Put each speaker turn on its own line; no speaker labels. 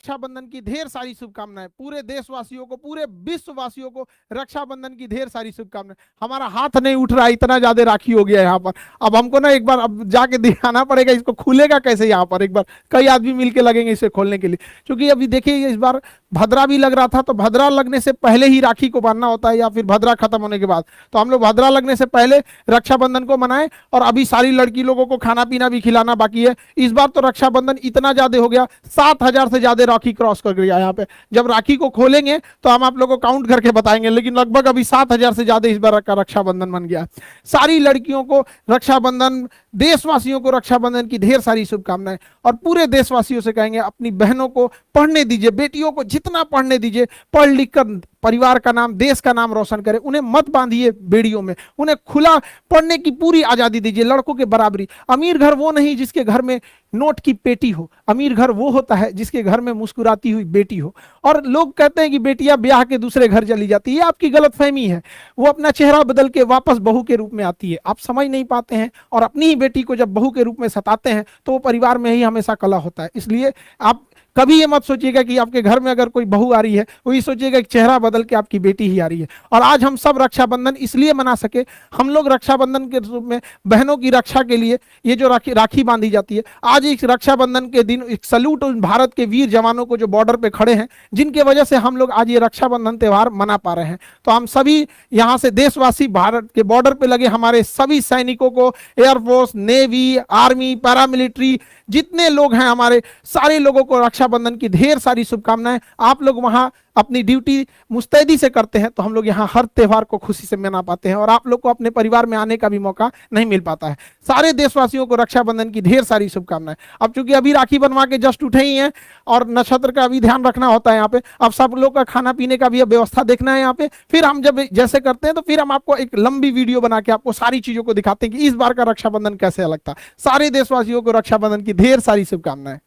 रक्षाबंधन की ढेर सारी शुभकामनाएं। पूरे देशवासियों को, पूरे विश्ववासियों को रक्षाबंधन की ढेर सारी शुभकामनाएं। हमारा हाथ नहीं उठ रहा, इतना ज्यादा राखी हो गया यहाँ पर। अब हमको ना एक बार अब जाके दिखाना पड़ेगा इसको खुलेगा कैसे यहाँ पर। एक बार कई आदमी मिलके लगेंगे इसे खोलने के लिए, क्योंकि अभी देखिए इस बार भद्रा भी लग रहा था, तो भद्रा लगने से पहले ही राखी को बांधना होता है या फिर भद्रा खत्म होने के बाद। तो हम लोग भद्रा लगने से पहले रक्षाबंधन को मनाएं, और अभी सारी लड़की लोगों को खाना पीना भी खिलाना बाकी है। इस बार तो रक्षाबंधन इतना ज्यादा हो गया, 7,000 से ज्यादा राखी क्रॉस कर गया यहाँ पे। जब राखी को खोलेंगे तो हम आप लोगों को काउंट करके बताएंगे, लेकिन लगभग अभी 7,000 से ज्यादा इस बार का रक्षाबंधन बन गया। सारी लड़कियों को रक्षाबंधन, देशवासियों को रक्षाबंधन की ढेर सारी शुभकामनाएं। और पूरे देशवासियों से कहेंगे अपनी बहनों को पढ़ने दीजिए, बेटियों को जितना पढ़ने दीजिए, पढ़ लिख कर परिवार का नाम, देश का नाम रोशन करे। उन्हें मत बांधिए बेड़ियों में, उन्हें खुला पढ़ने की पूरी आजादी दीजिए, लड़कों के बराबरी। अमीर घर वो नहीं जिसके घर में नोट की पेटी हो, अमीर घर वो होता है जिसके घर में मुस्कुराती हुई बेटी हो। और लोग कहते हैं कि बेटियां ब्याह के दूसरे घर चली जाती है, ये आपकी गलतफहमी है। वो अपना चेहरा बदल के वापस बहू के रूप में आती है, आप समझ नहीं पाते हैं। और अपनी ही बेटी को जब बहू के रूप में सताते हैं तो वो परिवार में ही हमेशा कलह होता है। इसलिए आप कभी ये मत सोचिएगा कि आपके घर में अगर कोई बहू आ रही है, वो ये सोचिएगा कि चेहरा बदल के आपकी बेटी ही आ रही है। और आज हम सब रक्षाबंधन इसलिए मना सके, हम लोग रक्षाबंधन के रूप में बहनों की रक्षा के लिए ये जो राखी बांधी जाती है। आज इस रक्षाबंधन के दिन एक सल्यूट उन भारत के वीर जवानों को जो बॉर्डर पे खड़े हैं, जिनके वजह से हम लोग आज ये रक्षाबंधन त्यौहार मना पा रहे हैं। तो हम सभी यहाँ से देशवासी, भारत के बॉर्डर पे लगे हमारे सभी सैनिकों को, एयरफोर्स, नेवी, आर्मी, पैरामिलिट्री, जितने लोग हैं हमारे सारे लोगों को रक्षाबंधन की ढेर सारी शुभकामनाएं। आप लोग वहां अपनी ड्यूटी मुस्तैदी से करते हैं, तो हम लोग यहाँ हर त्यौहार को खुशी से मना पाते हैं, और आप लोग को अपने परिवार में आने का भी मौका नहीं मिल पाता है। सारे देशवासियों को रक्षाबंधन की ढेर सारी शुभकामनाएं। अब चूंकि अभी राखी बनवा के जस्ट उठे ही हैं, और नक्षत्र का भी ध्यान रखना होता है यहाँ पे, अब सब लोग का खाना पीने का भी व्यवस्था देखना है यहाँ पे। फिर हम जब जैसे करते हैं तो फिर हम आपको एक लंबी वीडियो बना के आपको सारी चीजों को दिखाते हैं कि इस बार का रक्षाबंधन कैसे लगता है। सारे देशवासियों को रक्षाबंधन की ढेर सारी शुभकामनाएं।